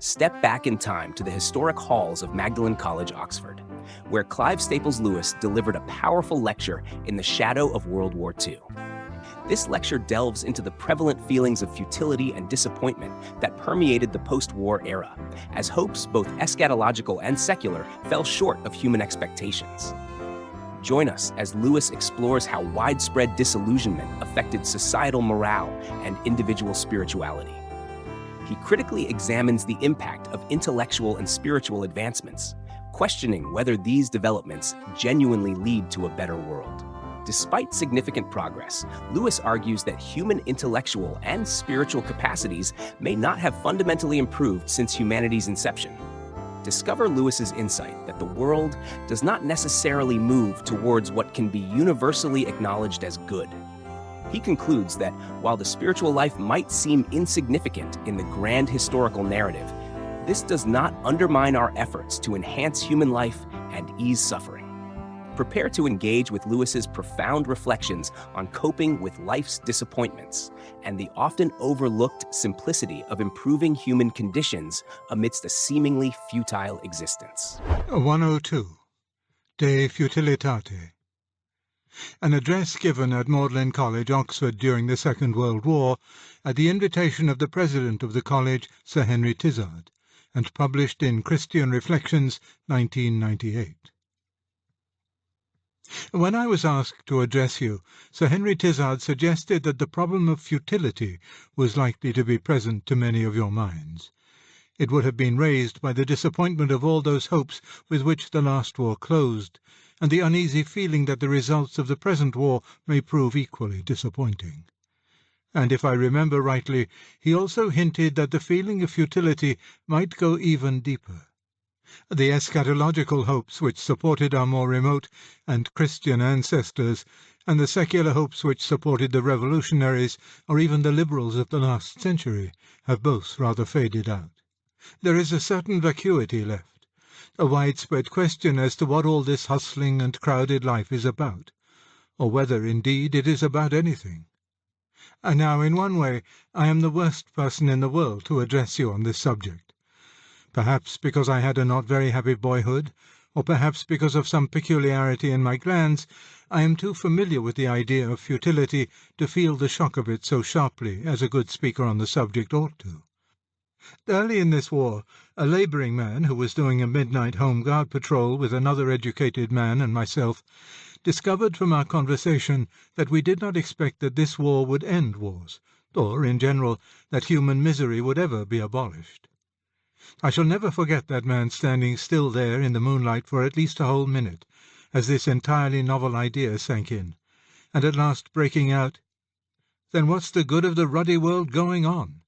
Step back in time to the historic halls of Magdalen College, Oxford, where Clive Staples Lewis delivered a powerful lecture in the shadow of World War II. This lecture delves into the prevalent feelings of futility and disappointment that permeated the post-war era, as hopes, both eschatological and secular, fell short of human expectations. Join us as Lewis explores how widespread disillusionment affected societal morale and individual spirituality. He critically examines the impact of intellectual and spiritual advancements, questioning whether these developments genuinely lead to a better world. Despite significant progress, Lewis argues that human intellectual and spiritual capacities may not have fundamentally improved since humanity's inception. Discover Lewis's insight that the world does not necessarily move towards what can be universally acknowledged as good. He concludes that while the spiritual life might seem insignificant in the grand historical narrative, this does not undermine our efforts to enhance human life and ease suffering. Prepare to engage with Lewis's profound reflections on coping with life's disappointments and the often overlooked simplicity of improving human conditions amidst a seemingly futile existence. 102. De Futilitate. An address given at Magdalen College, Oxford, during the Second World War, at the invitation of the president of the college, Sir Henry Tizard, and published in Christian Reflections, 1998. When I was asked to address you, Sir Henry Tizard suggested that the problem of futility was likely to be present to many of your minds. It would have been raised by the disappointment of all those hopes with which the last war closed, and the uneasy feeling that the results of the present war may prove equally disappointing. And if I remember rightly, he also hinted that the feeling of futility might go even deeper. The eschatological hopes which supported our more remote and Christian ancestors, and the secular hopes which supported the revolutionaries or even the liberals of the last century, have both rather faded out. There is a certain vacuity left, a widespread question as to what all this hustling and crowded life is about, or whether, indeed, it is about anything. And now, in one way, I am the worst person in the world to address you on this subject. Perhaps because I had a not very happy boyhood, or perhaps because of some peculiarity in my glands, I am too familiar with the idea of futility to feel the shock of it so sharply as a good speaker on the subject ought to. Early in this war, a labouring man who was doing a midnight home guard patrol with another educated man and myself discovered from our conversation that we did not expect that this war would end wars, or, in general, that human misery would ever be abolished. I shall never forget that man standing still there in the moonlight for at least a whole minute, as this entirely novel idea sank in, and at last breaking out, "Then what's the good of the ruddy world going on?"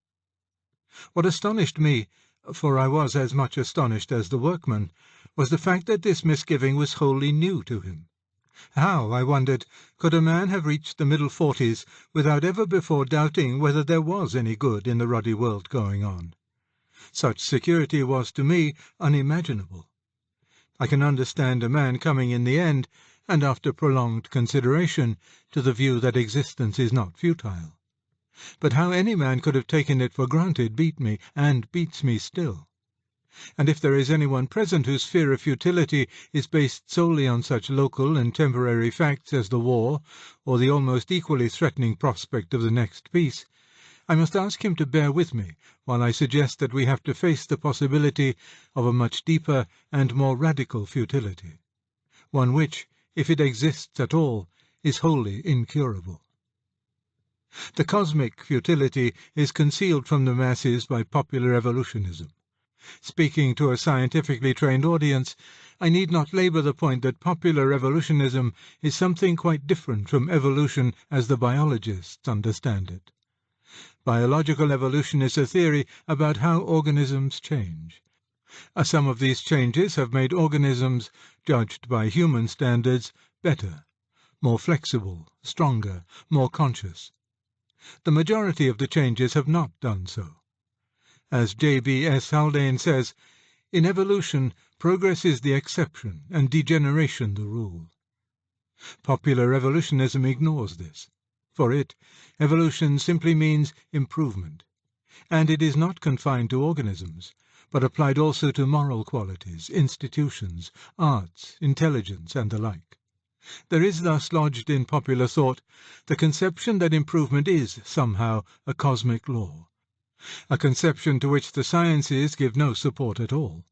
What astonished me, for I was as much astonished as the workman, was the fact that this misgiving was wholly new to him. How, I wondered, could a man have reached the middle 40s without ever before doubting whether there was any good in the ruddy world going on? Such security was to me unimaginable. I can understand a man coming in the end, and after prolonged consideration, to the view that existence is not futile. But how any man could have taken it for granted beat me, and beats me still. And if there is anyone present whose fear of futility is based solely on such local and temporary facts as the war, or the almost equally threatening prospect of the next peace, I must ask him to bear with me while I suggest that we have to face the possibility of a much deeper and more radical futility, one which, if it exists at all, is wholly incurable. The cosmic futility is concealed from the masses by popular evolutionism. Speaking to a scientifically trained audience, I need not labour the point that popular evolutionism is something quite different from evolution as the biologists understand it. Biological evolution is a theory about how organisms change. Some of these changes have made organisms, judged by human standards, better, more flexible, stronger, more conscious. The majority of the changes have not done so. As J.B.S. Haldane says, in evolution, progress is the exception and degeneration the rule. Popular evolutionism ignores this. For it, evolution simply means improvement, and it is not confined to organisms, but applied also to moral qualities, institutions, arts, intelligence, and the like. There is thus lodged in popular thought the conception that improvement is, somehow, a cosmic law, a conception to which the sciences give no support at all.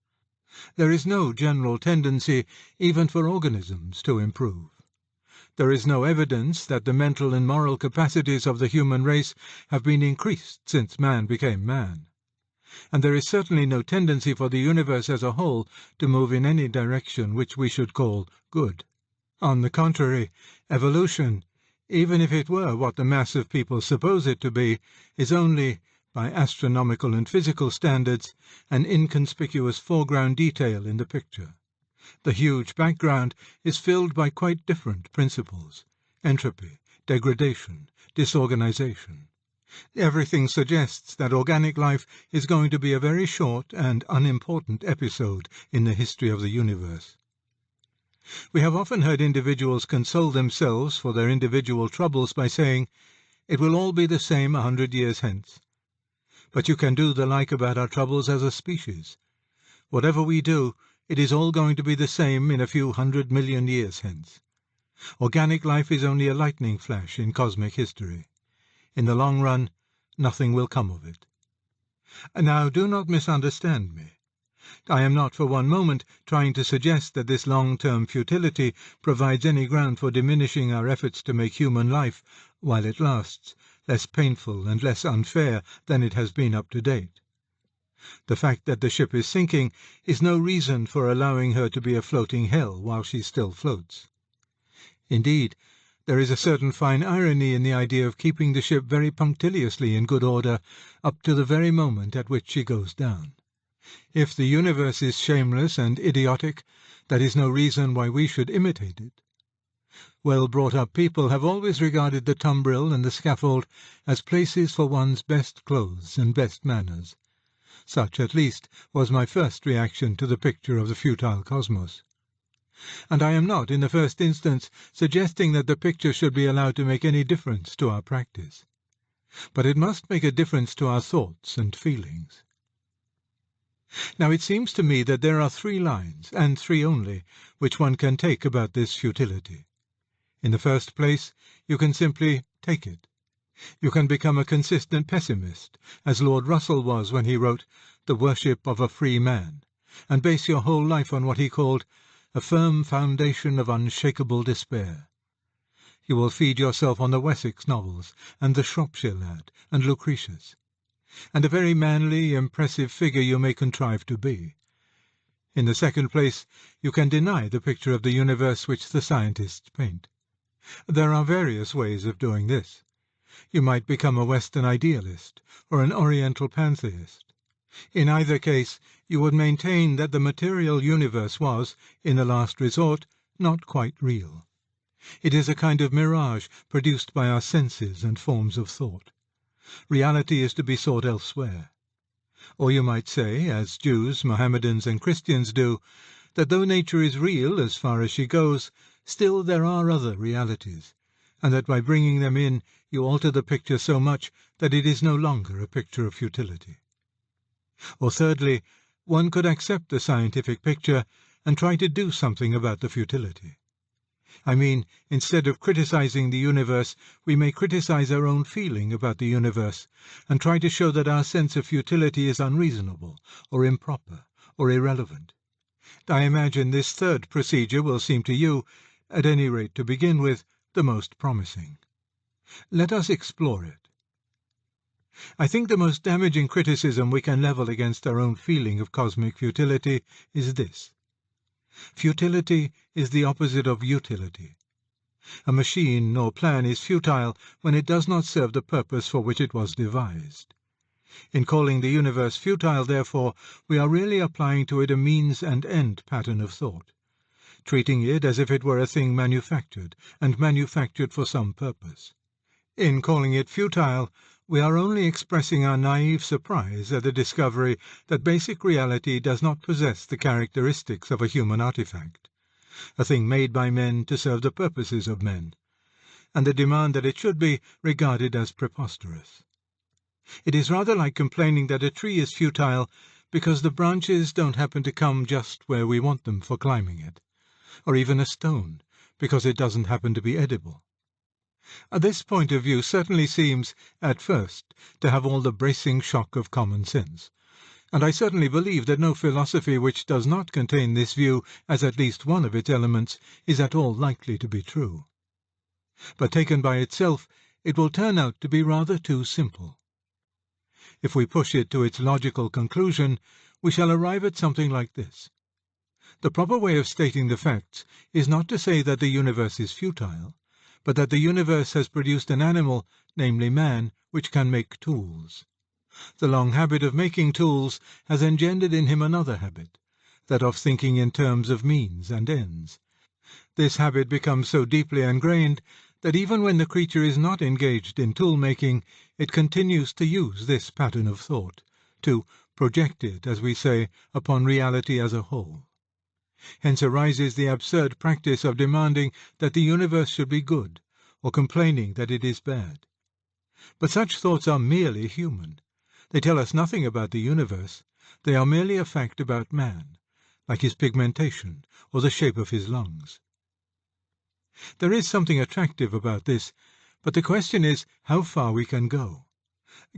There is no general tendency, even for organisms, to improve. There is no evidence that the mental and moral capacities of the human race have been increased since man became man. And there is certainly no tendency for the universe as a whole to move in any direction which we should call good. On the contrary, evolution, even if it were what the mass of people suppose it to be, is only, by astronomical and physical standards, an inconspicuous foreground detail in the picture. The huge background is filled by quite different principles: entropy, degradation, disorganization. Everything suggests that organic life is going to be a very short and unimportant episode in the history of the universe. We have often heard individuals console themselves for their individual troubles by saying, "It will all be the same 100 years hence." But you can do the like about our troubles as a species. Whatever we do, it is all going to be the same in a few 100 million years hence. Organic life is only a lightning flash in cosmic history. In the long run, nothing will come of it. Now, do not misunderstand me. I am not for one moment trying to suggest that this long-term futility provides any ground for diminishing our efforts to make human life, while it lasts, less painful and less unfair than it has been up to date. The fact that the ship is sinking is no reason for allowing her to be a floating hell while she still floats. Indeed, there is a certain fine irony in the idea of keeping the ship very punctiliously in good order up to the very moment at which she goes down. If the universe is shameless and idiotic, that is no reason why we should imitate it. Well-brought-up people have always regarded the tumbril and the scaffold as places for one's best clothes and best manners. Such, at least, was my first reaction to the picture of the futile cosmos. And I am not, in the first instance, suggesting that the picture should be allowed to make any difference to our practice. But it must make a difference to our thoughts and feelings. Now, it seems to me that there are 3 lines, and 3 only, which one can take about this futility. In the first place, you can simply take it. You can become a consistent pessimist, as Lord Russell was when he wrote The Worship of a Free Man, and base your whole life on what he called a firm foundation of unshakable despair. You will feed yourself on the Wessex novels, and the Shropshire Lad, and Lucretius. And a very manly, impressive figure you may contrive to be. In the second place, you can deny the picture of the universe which the scientists paint. There are various ways of doing this. You might become a Western idealist, or an Oriental pantheist. In either case, you would maintain that the material universe was, in the last resort, not quite real. It is a kind of mirage produced by our senses and forms of thought. Reality is to be sought elsewhere. Or you might say, as Jews, Mohammedans, and Christians do, that though nature is real as far as she goes, still there are other realities, and that by bringing them in you alter the picture so much that it is no longer a picture of futility. Or thirdly, one could accept the scientific picture and try to do something about the futility. I mean, instead of criticizing the universe, we may criticize our own feeling about the universe, and try to show that our sense of futility is unreasonable, or improper, or irrelevant. I imagine this third procedure will seem to you, at any rate to begin with, the most promising. Let us explore it. I think the most damaging criticism we can level against our own feeling of cosmic futility is this. Futility is the opposite of utility. A machine or plan is futile when it does not serve the purpose for which it was devised. In calling the universe futile, therefore, we are really applying to it a means and end pattern of thought, treating it as if it were a thing manufactured, and manufactured for some purpose. In calling it futile, we are only expressing our naive surprise at the discovery that basic reality does not possess the characteristics of a human artifact, a thing made by men to serve the purposes of men, and the demand that it should be regarded as preposterous. It is rather like complaining that a tree is futile because the branches don't happen to come just where we want them for climbing it, or even a stone, because it doesn't happen to be edible. This point of view certainly seems, at first, to have all the bracing shock of common sense, and I certainly believe that no philosophy which does not contain this view as at least one of its elements is at all likely to be true. But taken by itself, it will turn out to be rather too simple. If we push it to its logical conclusion, we shall arrive at something like this. The proper way of stating the facts is not to say that the universe is futile, but that the universe has produced an animal, namely man, which can make tools. The long habit of making tools has engendered in him another habit, that of thinking in terms of means and ends. This habit becomes so deeply ingrained that even when the creature is not engaged in tool-making, it continues to use this pattern of thought, to project it, as we say, upon reality as a whole. Hence arises the absurd practice of demanding that the universe should be good, or complaining that it is bad. But such thoughts are merely human. They tell us nothing about the universe. They are merely a fact about man, like his pigmentation or the shape of his lungs. There is something attractive about this, but the question is how far we can go.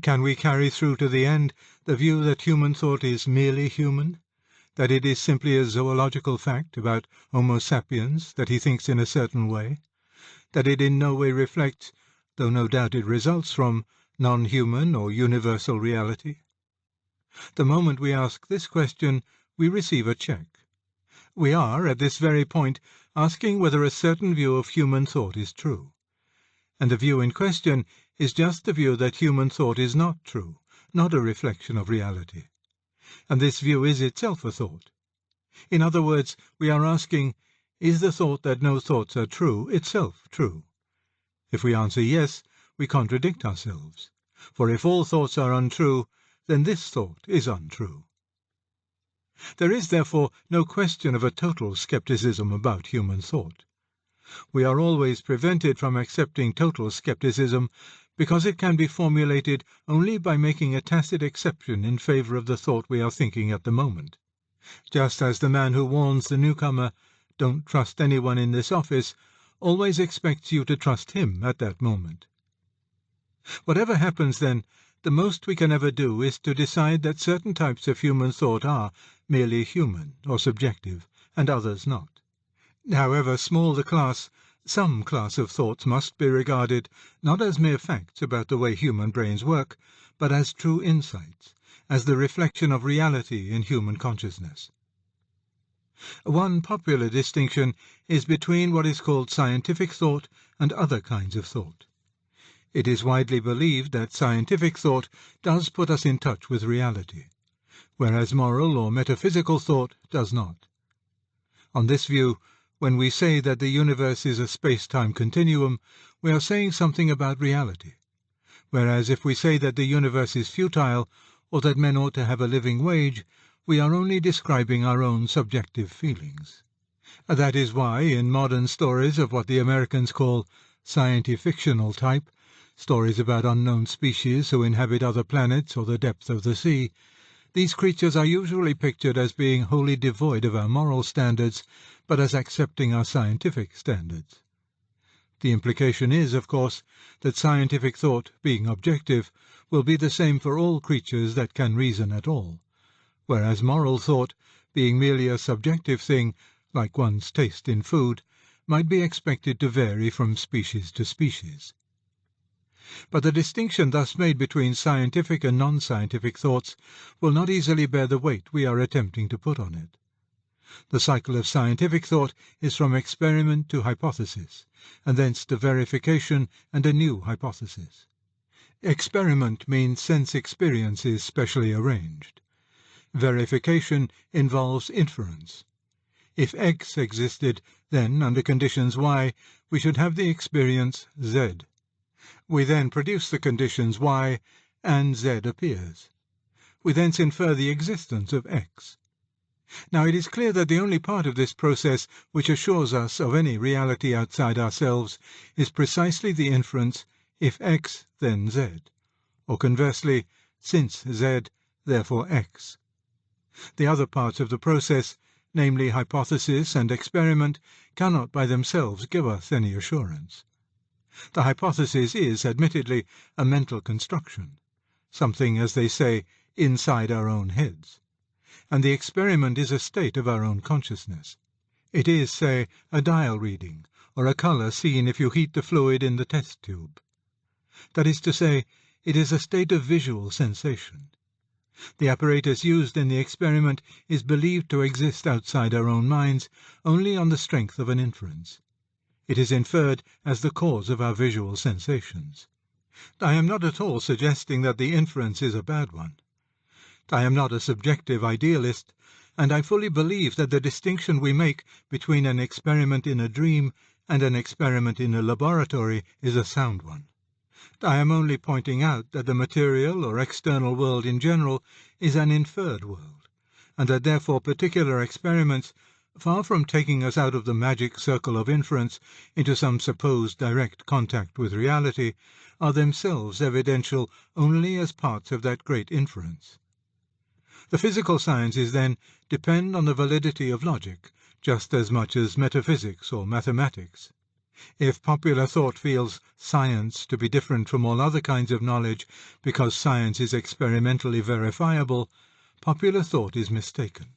Can we carry through to the end the view that human thought is merely human, that it is simply a zoological fact about Homo sapiens that he thinks in a certain way, that it in no way reflects, though no doubt it results from, non-human or universal reality? The moment we ask this question, we receive a check. We are, at this very point, asking whether a certain view of human thought is true. And the view in question is just the view that human thought is not true, not a reflection of reality. And this view is itself a thought. In other words, we are asking, is the thought that no thoughts are true itself true? If we answer yes, we contradict ourselves. For if all thoughts are untrue, then this thought is untrue. There is, therefore, no question of a total skepticism about human thought. We are always prevented from accepting total skepticism because it can be formulated only by making a tacit exception in favor of the thought we are thinking at the moment. Just as the man who warns the newcomer, "Don't trust anyone in this office," always expects you to trust him at that moment. Whatever happens, then, the most we can ever do is to decide that certain types of human thought are merely human or subjective, and others not. However small the class, some class of thoughts must be regarded not as mere facts about the way human brains work, but as true insights, as the reflection of reality in human consciousness. One popular distinction is between what is called scientific thought and other kinds of thought. It is widely believed that scientific thought does put us in touch with reality, whereas moral or metaphysical thought does not. On this view, when we say that the universe is a space-time continuum, we are saying something about reality, whereas if we say that the universe is futile, or that men ought to have a living wage, we are only describing our own subjective feelings. That is why, in modern stories of what the Americans call science-fictional type, stories about unknown species who inhabit other planets or the depth of the sea, these creatures are usually pictured as being wholly devoid of our moral standards, but as accepting our scientific standards. The implication is, of course, that scientific thought, being objective, will be the same for all creatures that can reason at all, whereas moral thought, being merely a subjective thing, like one's taste in food, might be expected to vary from species to species. But the distinction thus made between scientific and non-scientific thoughts will not easily bear the weight we are attempting to put on it. The cycle of scientific thought is from experiment to hypothesis, and thence to verification and a new hypothesis. Experiment means sense experiences specially arranged. Verification involves inference. If X existed, then, under conditions Y, we should have the experience Z. We then produce the conditions Y, and Z appears. We thence infer the existence of X. Now it is clear that the only part of this process which assures us of any reality outside ourselves is precisely the inference, if X, then Z, or conversely, since Z, therefore X. The other parts of the process, namely hypothesis and experiment, cannot by themselves give us any assurance. The hypothesis is, admittedly, a mental construction, something, as they say, inside our own heads, and the experiment is a state of our own consciousness. It is, say, a dial reading, or a colour seen if you heat the fluid in the test tube. That is to say, it is a state of visual sensation. The apparatus used in the experiment is believed to exist outside our own minds only on the strength of an inference. It is inferred as the cause of our visual sensations. I am not at all suggesting that the inference is a bad one. I am not a subjective idealist, and I fully believe that the distinction we make between an experiment in a dream and an experiment in a laboratory is a sound one. I am only pointing out that the material or external world in general is an inferred world, and that therefore particular experiments, far from taking us out of the magic circle of inference into some supposed direct contact with reality, are themselves evidential only as parts of that great inference. The physical sciences, then, depend on the validity of logic, just as much as metaphysics or mathematics. If popular thought feels science to be different from all other kinds of knowledge because science is experimentally verifiable, popular thought is mistaken.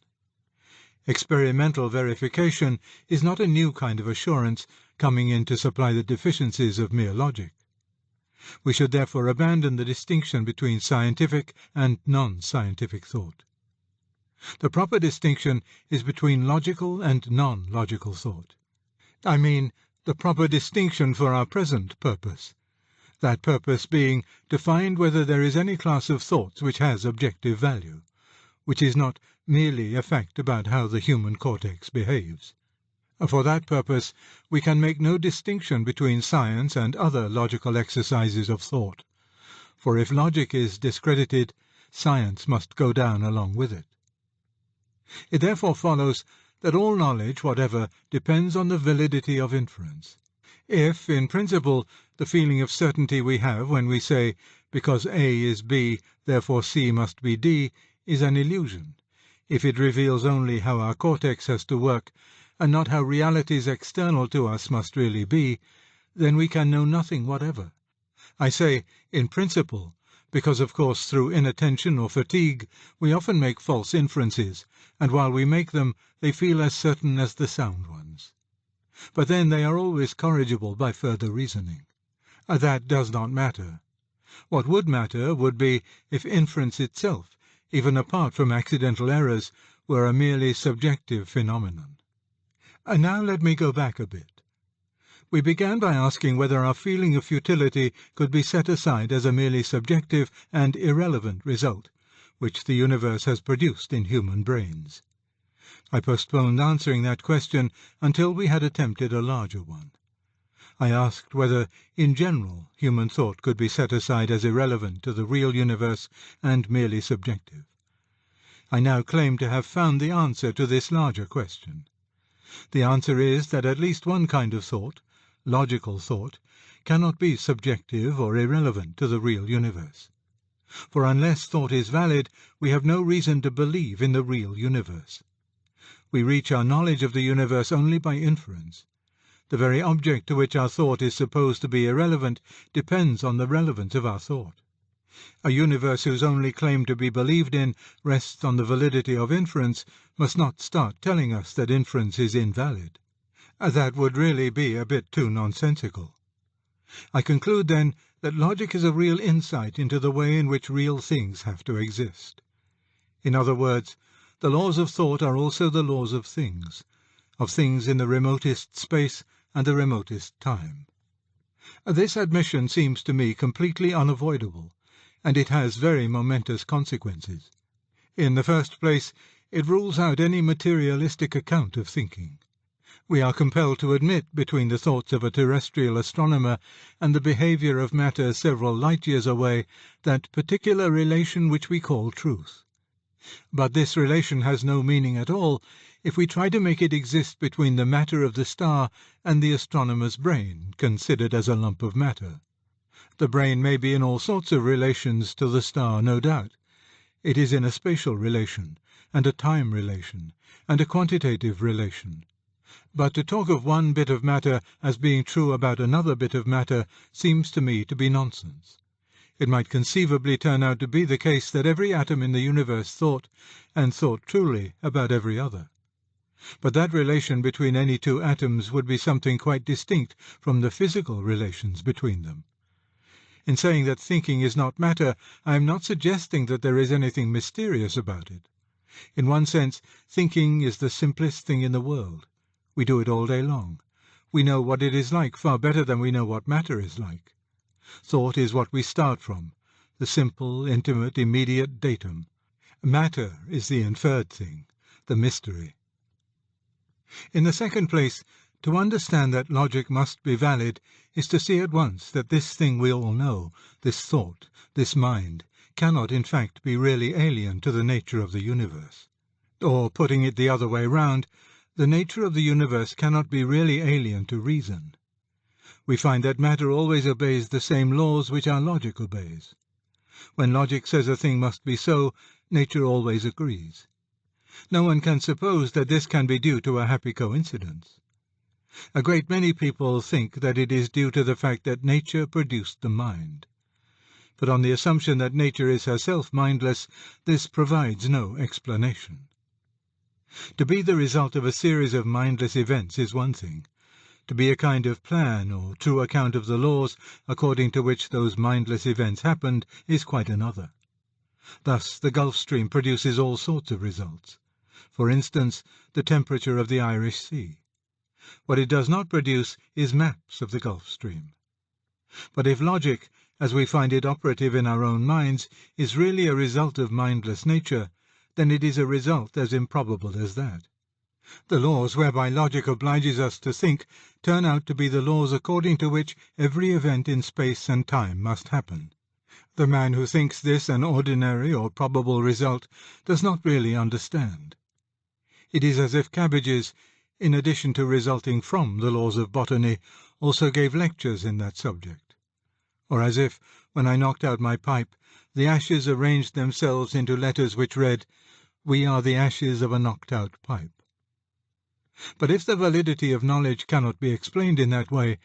Experimental verification is not a new kind of assurance coming in to supply the deficiencies of mere logic. We should therefore abandon the distinction between scientific and non-scientific thought. The proper distinction is between logical and non-logical thought. I mean, the proper distinction for our present purpose, that purpose being to find whether there is any class of thoughts which has objective value, which is not merely a fact about how the human cortex behaves. For that purpose we can make no distinction between science and other logical exercises of thought, for if logic is discredited, science must go down along with it. It therefore follows that all knowledge whatever depends on the validity of inference. If, in principle, the feeling of certainty we have when we say, because A is B, therefore C must be D, is an illusion, if it reveals only how our cortex has to work, and not how realities external to us must really be, then we can know nothing whatever. I say, in principle, because of course through inattention or fatigue we often make false inferences, and while we make them they feel as certain as the sound ones. But then they are always corrigible by further reasoning. That does not matter. What would matter would be if inference itself, even apart from accidental errors, were a merely subjective phenomenon. And now let me go back a bit. We began by asking whether our feeling of futility could be set aside as a merely subjective and irrelevant result, which the universe has produced in human brains. I postponed answering that question until we had attempted a larger one. I asked whether, in general, human thought could be set aside as irrelevant to the real universe and merely subjective. I now claim to have found the answer to this larger question. The answer is that at least one kind of thought, logical thought, cannot be subjective or irrelevant to the real universe. For unless thought is valid, we have no reason to believe in the real universe. We reach our knowledge of the universe only by inference. The very object to which our thought is supposed to be irrelevant depends on the relevance of our thought. A universe whose only claim to be believed in rests on the validity of inference must not start telling us that inference is invalid. That would really be a bit too nonsensical. I conclude, then, that logic is a real insight into the way in which real things have to exist. In other words, the laws of thought are also the laws of things in the remotest space and the remotest time. This admission seems to me completely unavoidable, and it has very momentous consequences. In the first place, it rules out any materialistic account of thinking. We are compelled to admit between the thoughts of a terrestrial astronomer and the behaviour of matter several light-years away that particular relation which we call truth. But this relation has no meaning at all if we try to make it exist between the matter of the star and the astronomer's brain, considered as a lump of matter. The brain may be in all sorts of relations to the star, no doubt. It is in a spatial relation, and a time relation, and a quantitative relation. But to talk of one bit of matter as being true about another bit of matter seems to me to be nonsense. It might conceivably turn out to be the case that every atom in the universe thought, and thought truly, about every other. But that relation between any two atoms would be something quite distinct from the physical relations between them. In saying that thinking is not matter, I am not suggesting that there is anything mysterious about it. In one sense, thinking is the simplest thing in the world. We do it all day long. We know what it is like far better than we know what matter is like. Thought is what we start from, the simple, intimate, immediate datum. Matter is the inferred thing, the mystery. In the second place, to understand that logic must be valid is to see at once that this thing we all know, this thought, this mind, cannot in fact be really alien to the nature of the universe. Or, putting it the other way round, the nature of the universe cannot be really alien to reason. We find that matter always obeys the same laws which our logic obeys. When logic says a thing must be so, nature always agrees. No one can suppose that this can be due to a happy coincidence. A great many people think that it is due to the fact that nature produced the mind. But on the assumption that nature is herself mindless, this provides no explanation. To be the result of a series of mindless events is one thing. To be a kind of plan or true account of the laws according to which those mindless events happened is quite another. Thus the Gulf Stream produces all sorts of results. For instance, the temperature of the Irish Sea. What it does not produce is maps of the Gulf Stream. But if logic, as we find it operative in our own minds, is really a result of mindless nature, then it is a result as improbable as that. The laws whereby logic obliges us to think turn out to be the laws according to which every event in space and time must happen. The man who thinks this an ordinary or probable result does not really understand. It is as if cabbages, in addition to resulting from the laws of botany, also gave lectures in that subject. Or as if, when I knocked out my pipe, the ashes arranged themselves into letters which read, "We are the ashes of a knocked-out pipe." But if the validity of knowledge cannot be explained in that way,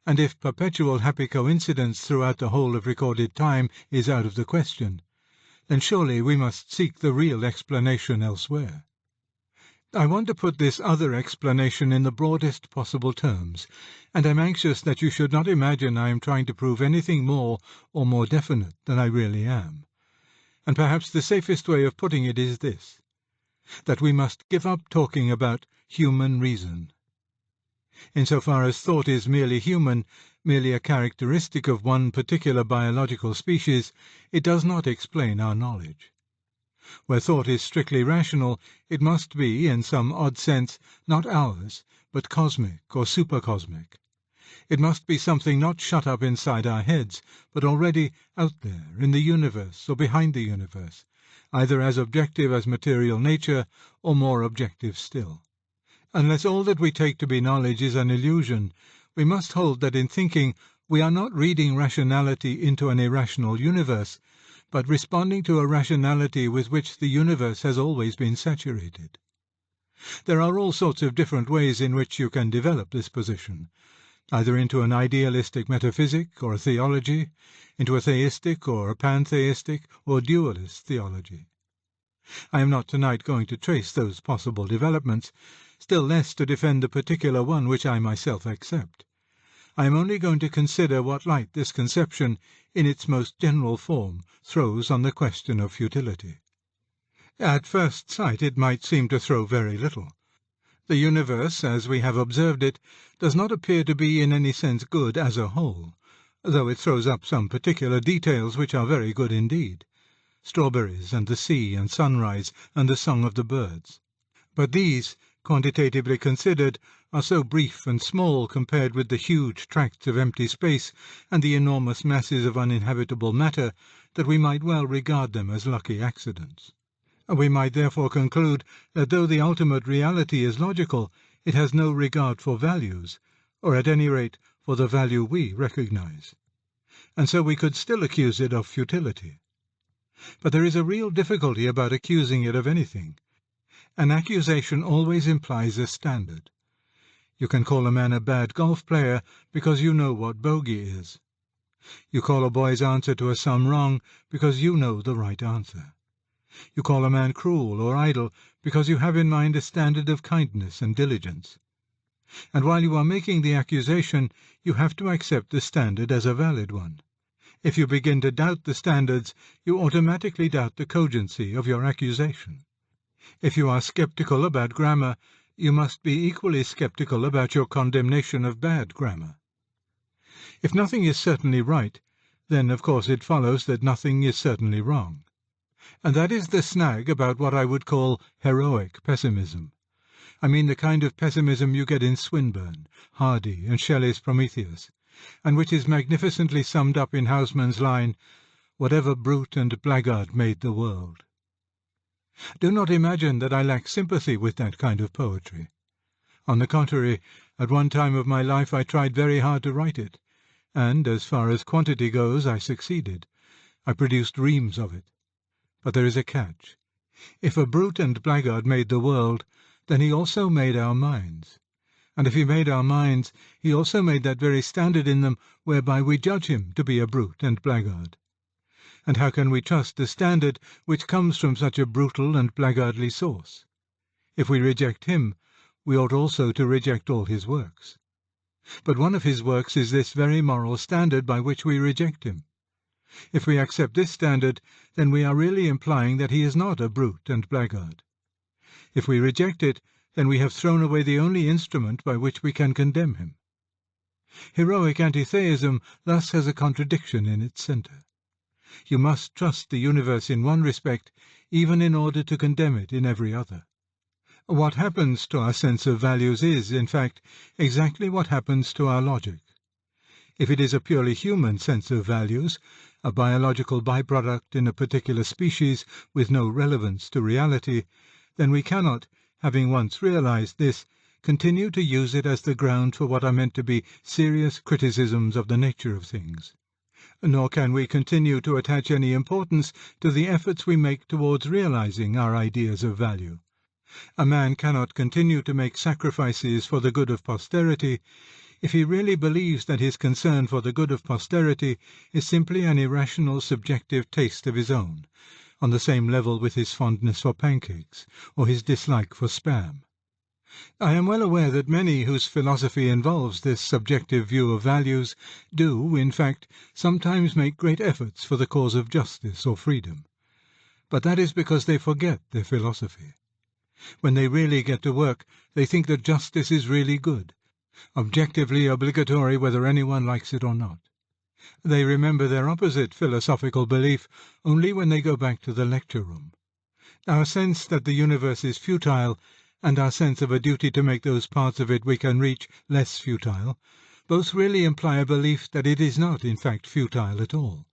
and if perpetual happy coincidence throughout the whole of recorded time is out of the question, then surely we must seek the real explanation elsewhere. I want to put this other explanation in the broadest possible terms, and am anxious that you should not imagine I am trying to prove anything more or more definite than I really am. And perhaps the safest way of putting it is this, that we must give up talking about human reason. Insofar as thought is merely human, merely a characteristic of one particular biological species, it does not explain our knowledge. Where thought is strictly rational, it must be, in some odd sense, not ours, but cosmic or supercosmic. It must be something not shut up inside our heads, but already out there, in the universe or behind the universe, either as objective as material nature, or more objective still. Unless all that we take to be knowledge is an illusion, we must hold that in thinking we are not reading rationality into an irrational universe, but responding to a rationality with which the universe has always been saturated. There are all sorts of different ways in which you can develop this position, either into an idealistic metaphysic or a theology, into a theistic or a pantheistic or dualist theology. I am not tonight going to trace those possible developments, still less to defend the particular one which I myself accept. I am only going to consider what light this conception, in its most general form, throws on the question of futility. At first sight it might seem to throw very little. The universe, as we have observed it, does not appear to be in any sense good as a whole, though it throws up some particular details which are very good indeed. Strawberries, and the sea, and sunrise, and the song of the birds. But these, quantitatively considered, are so brief and small compared with the huge tracts of empty space and the enormous masses of uninhabitable matter that we might well regard them as lucky accidents. We might therefore conclude that though the ultimate reality is logical, it has no regard for values, or at any rate for the value we recognize. And so we could still accuse it of futility. But there is a real difficulty about accusing it of anything. An accusation always implies a standard. You can call a man a bad golf player because you know what bogey is. You call a boy's answer to a sum wrong because you know the right answer. You call a man cruel or idle because you have in mind a standard of kindness and diligence. And while you are making the accusation, you have to accept the standard as a valid one. If you begin to doubt the standards, you automatically doubt the cogency of your accusation. If you are skeptical about grammar, you must be equally skeptical about your condemnation of bad grammar. If nothing is certainly right, then of course it follows that nothing is certainly wrong. And that is the snag about what I would call heroic pessimism. I mean the kind of pessimism you get in Swinburne, Hardy, and Shelley's Prometheus, and which is magnificently summed up in Houseman's line, "Whatever brute and blackguard made the world." Do not imagine that I lack sympathy with that kind of poetry. On the contrary, at one time of my life I tried very hard to write it, and, as far as quantity goes, I succeeded. I produced reams of it. But there is a catch. If a brute and blackguard made the world, then he also made our minds. And if he made our minds, he also made that very standard in them whereby we judge him to be a brute and blackguard. And how can we trust the standard which comes from such a brutal and blackguardly source? If we reject him, we ought also to reject all his works. But one of his works is this very moral standard by which we reject him. If we accept this standard, then we are really implying that he is not a brute and blackguard. If we reject it, then we have thrown away the only instrument by which we can condemn him. Heroic antitheism thus has a contradiction in its centre. You must trust the universe in one respect, even in order to condemn it in every other. What happens to our sense of values is, in fact, exactly what happens to our logic. If it is a purely human sense of values, a biological byproduct in a particular species with no relevance to reality, then we cannot, having once realized this, continue to use it as the ground for what are meant to be serious criticisms of the nature of things. Nor can we continue to attach any importance to the efforts we make towards realizing our ideas of value. A man cannot continue to make sacrifices for the good of posterity if he really believes that his concern for the good of posterity is simply an irrational subjective taste of his own, on the same level with his fondness for pancakes or his dislike for spam. I am well aware that many whose philosophy involves this subjective view of values do, in fact, sometimes make great efforts for the cause of justice or freedom. But that is because they forget their philosophy. When they really get to work, they think that justice is really good, objectively obligatory whether anyone likes it or not. They remember their opposite philosophical belief only when they go back to the lecture room. Our sense that the universe is futile, and our sense of a duty to make those parts of it we can reach less futile, both really imply a belief that it is not in fact futile at all,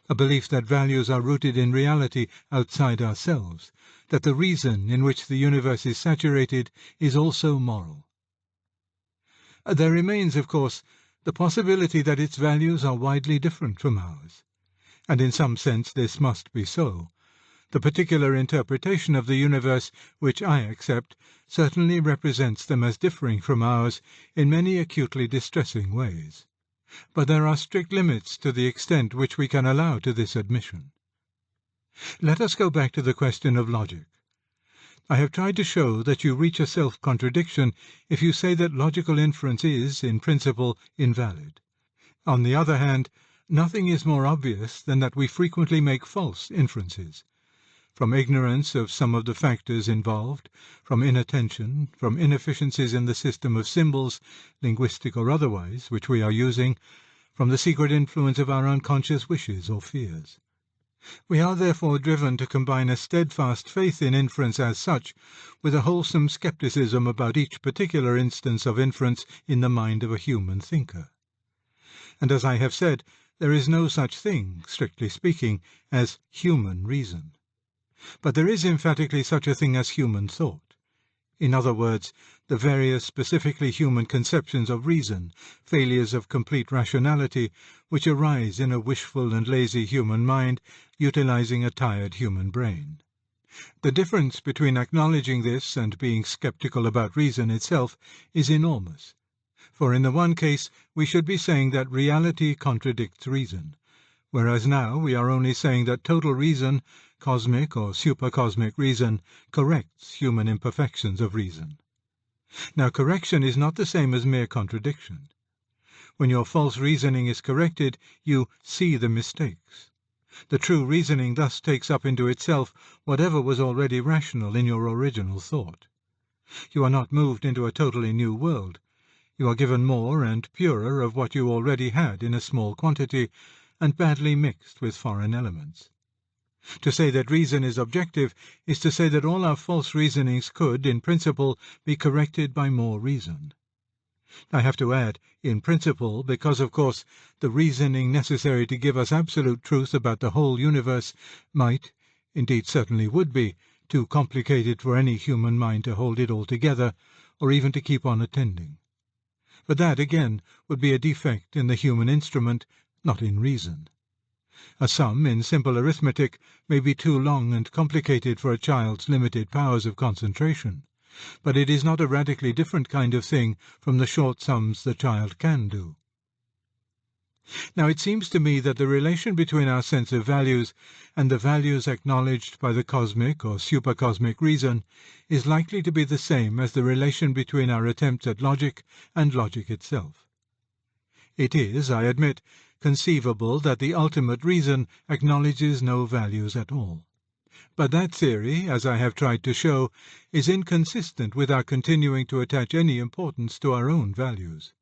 a belief that values are rooted in reality outside ourselves, that the reason in which the universe is saturated is also moral. There remains, of course, the possibility that its values are widely different from ours, and in some sense this must be so. The particular interpretation of the universe which I accept certainly represents them as differing from ours in many acutely distressing ways. But there are strict limits to the extent which we can allow to this admission. Let us go back to the question of logic. I have tried to show that you reach a self-contradiction if you say that logical inference is, in principle, invalid. On the other hand, nothing is more obvious than that we frequently make false inferences. From ignorance of some of the factors involved, from inattention, from inefficiencies in the system of symbols, linguistic or otherwise, which we are using, from the secret influence of our unconscious wishes or fears. We are therefore driven to combine a steadfast faith in inference as such with a wholesome skepticism about each particular instance of inference in the mind of a human thinker. And as I have said, there is no such thing, strictly speaking, as human reason. But there is emphatically such a thing as human thought. In other words, the various specifically human conceptions of reason, failures of complete rationality, which arise in a wishful and lazy human mind, utilizing a tired human brain. The difference between acknowledging this and being skeptical about reason itself is enormous. For in the one case we should be saying that reality contradicts reason, whereas now we are only saying that total reason, cosmic or supercosmic reason, corrects human imperfections of reason. Now, correction is not the same as mere contradiction. When your false reasoning is corrected, you see the mistakes. The true reasoning thus takes up into itself whatever was already rational in your original thought. You are not moved into a totally new world. You are given more and purer of what you already had in a small quantity, and badly mixed with foreign elements. To say that reason is objective is to say that all our false reasonings could, in principle, be corrected by more reason. I have to add, in principle, because, of course, the reasoning necessary to give us absolute truth about the whole universe might, indeed certainly would be, too complicated for any human mind to hold it all together, or even to keep on attending. But that, again, would be a defect in the human instrument, not in reason. A sum in simple arithmetic may be too long and complicated for a child's limited powers of concentration, but it is not a radically different kind of thing from the short sums the child can do. Now, it seems to me that the relation between our sense of values and the values acknowledged by the cosmic or supercosmic reason is likely to be the same as the relation between our attempts at logic and logic itself. It is, I admit, conceivable that the ultimate reason acknowledges no values at all. But that theory, as I have tried to show, is inconsistent with our continuing to attach any importance to our own values.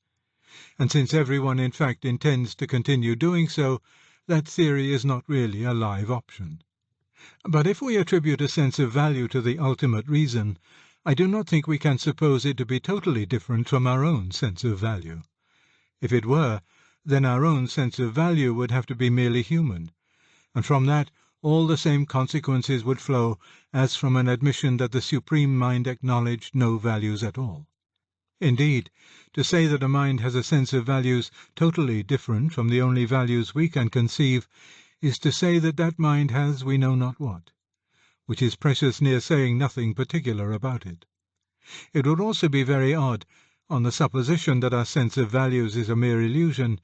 And since everyone in fact intends to continue doing so, that theory is not really a live option. But if we attribute a sense of value to the ultimate reason, I do not think we can suppose it to be totally different from our own sense of value. If it were, then our own sense of value would have to be merely human, and from that all the same consequences would flow as from an admission that the Supreme Mind acknowledged no values at all. Indeed, to say that a mind has a sense of values totally different from the only values we can conceive is to say that that mind has we know not what, which is precious near saying nothing particular about it. It would also be very odd, on the supposition that our sense of values is a mere illusion,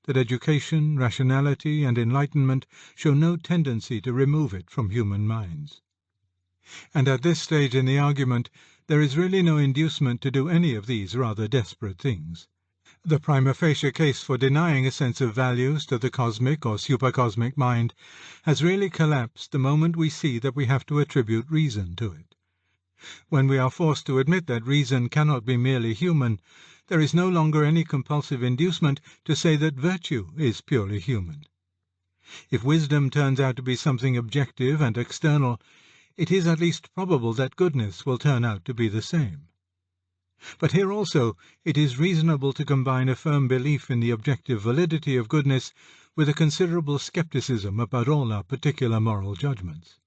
that education, rationality, and enlightenment show no tendency to remove it from human minds. And at this stage in the argument, there is really no inducement to do any of these rather desperate things. The prima facie case for denying a sense of values to the cosmic or supercosmic mind has really collapsed the moment we see that we have to attribute reason to it. When we are forced to admit that reason cannot be merely human, there is no longer any compulsive inducement to say that virtue is purely human. If wisdom turns out to be something objective and external, it is at least probable that goodness will turn out to be the same. But here also it is reasonable to combine a firm belief in the objective validity of goodness with a considerable skepticism about all our particular moral judgments.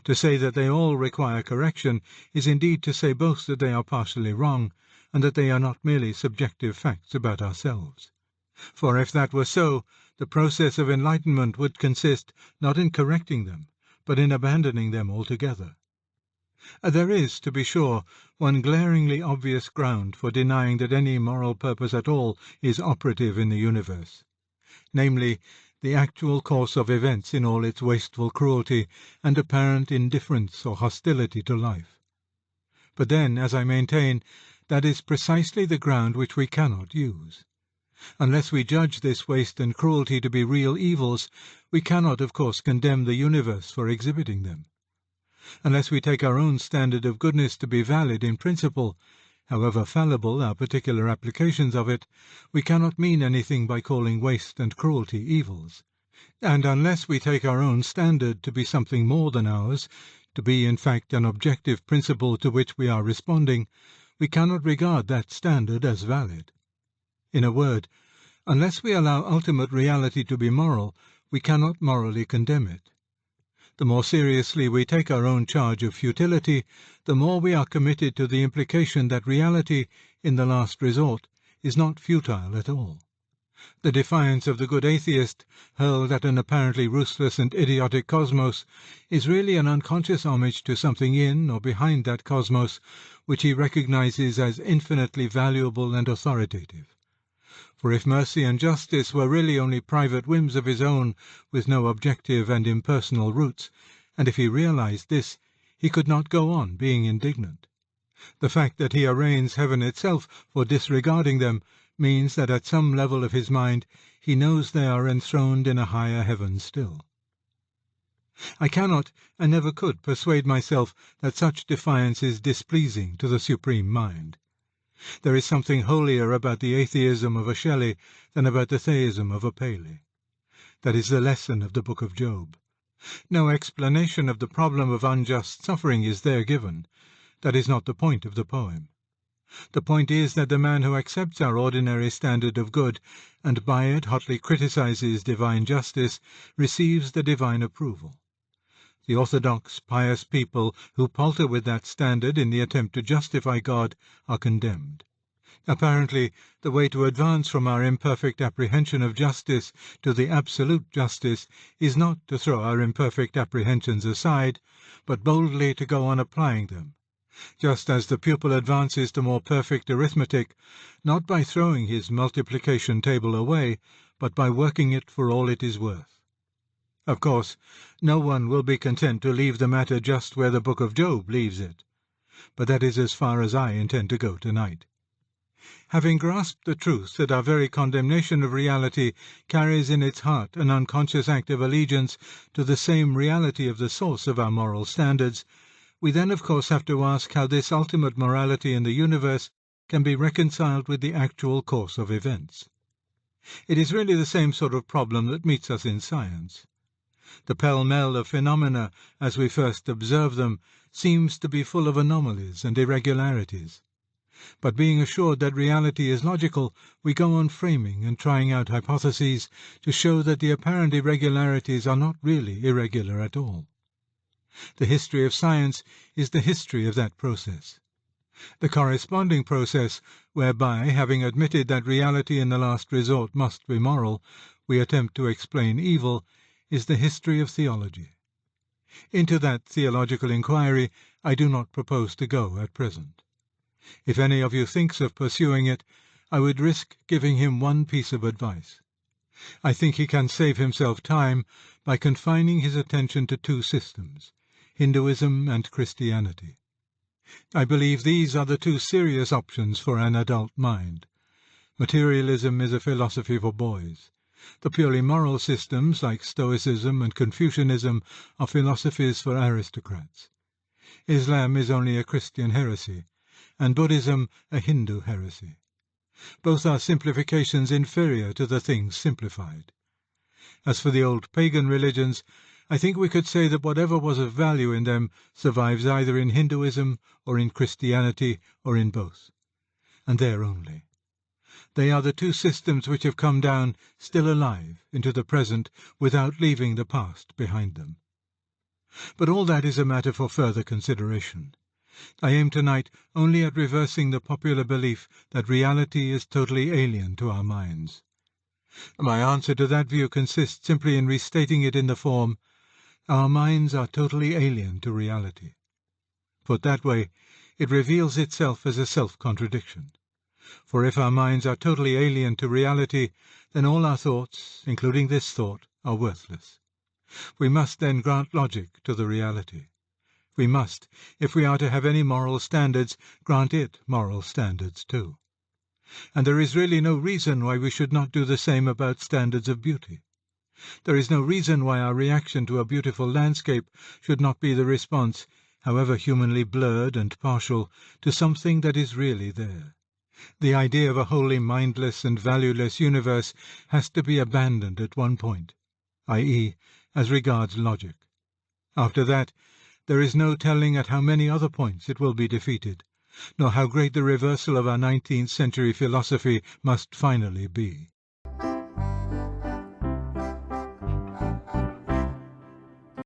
To say that they all require correction is indeed to say both that they are partially wrong, and that they are not merely subjective facts about ourselves. For if that were so, the process of enlightenment would consist not in correcting them, but in abandoning them altogether. There is, to be sure, one glaringly obvious ground for denying that any moral purpose at all is operative in the universe, namely, the actual course of events in all its wasteful cruelty and apparent indifference or hostility to life. But then, as I maintain, that is precisely the ground which we cannot use. Unless we judge this waste and cruelty to be real evils, we cannot, of course, condemn the universe for exhibiting them. Unless we take our own standard of goodness to be valid in principle, however fallible our particular applications of it, we cannot mean anything by calling waste and cruelty evils. And unless we take our own standard to be something more than ours, to be in fact an objective principle to which we are responding, we cannot regard that standard as valid. In a word, unless we allow ultimate reality to be moral, we cannot morally condemn it. The more seriously we take our own charge of futility, the more we are committed to the implication that reality, in the last resort, is not futile at all. The defiance of the good atheist, hurled at an apparently ruthless and idiotic cosmos, is really an unconscious homage to something in or behind that cosmos which he recognizes as infinitely valuable and authoritative. For if mercy and justice were really only private whims of his own, with no objective and impersonal roots, and if he realized this, he could not go on being indignant. The fact that he arraigns heaven itself for disregarding them means that at some level of his mind he knows they are enthroned in a higher heaven still. I cannot, and never could, persuade myself that such defiance is displeasing to the Supreme Mind. There is something holier about the atheism of a Shelley than about the theism of a Paley. That is the lesson of the Book of Job. No explanation of the problem of unjust suffering is there given. That is not the point of the poem. The point is that the man who accepts our ordinary standard of good, and by it hotly criticizes divine justice, receives the divine approval. The orthodox, pious people who palter with that standard in the attempt to justify God are condemned. Apparently, the way to advance from our imperfect apprehension of justice to the absolute justice is not to throw our imperfect apprehensions aside, but boldly to go on applying them, just as the pupil advances to more perfect arithmetic, not by throwing his multiplication table away, but by working it for all it is worth. Of course, no one will be content to leave the matter just where the Book of Job leaves it, but that is as far as I intend to go tonight. Having grasped the truth that our very condemnation of reality carries in its heart an unconscious act of allegiance to the same reality of the source of our moral standards, we then of course have to ask how this ultimate morality in the universe can be reconciled with the actual course of events. It is really the same sort of problem that meets us in science. The pell-mell of phenomena, as we first observe them, seems to be full of anomalies and irregularities. But being assured that reality is logical, we go on framing and trying out hypotheses to show that the apparent irregularities are not really irregular at all. The history of science is the history of that process. The corresponding process whereby, having admitted that reality in the last resort must be moral, we attempt to explain evil, is the history of theology. Into that theological inquiry I do not propose to go at present. If any of you thinks of pursuing it, I would risk giving him one piece of advice. I think he can save himself time by confining his attention to two systems, Hinduism and Christianity. I believe these are the two serious options for an adult mind. Materialism is a philosophy for boys. The purely moral systems, like Stoicism and Confucianism, are philosophies for aristocrats. Islam is only a Christian heresy, and Buddhism a Hindu heresy. Both are simplifications inferior to the things simplified. As for the old pagan religions, I think we could say that whatever was of value in them survives either in Hinduism or in Christianity or in both, and there only. They are the two systems which have come down, still alive, into the present without leaving the past behind them. But all that is a matter for further consideration. I aim tonight only at reversing the popular belief that reality is totally alien to our minds. My answer to that view consists simply in restating it in the form, our minds are totally alien to reality. Put that way, it reveals itself as a self-contradiction. For if our minds are totally alien to reality, then all our thoughts, including this thought, are worthless. We must then grant logic to the reality. We must, if we are to have any moral standards, grant it moral standards too. And there is really no reason why we should not do the same about standards of beauty. There is no reason why our reaction to a beautiful landscape should not be the response, however humanly blurred and partial, to something that is really there. The idea of a wholly mindless and valueless universe has to be abandoned at one point, i.e., as regards logic. After that, there is no telling at how many other points it will be defeated, nor how great the reversal of our 19th century philosophy must finally be.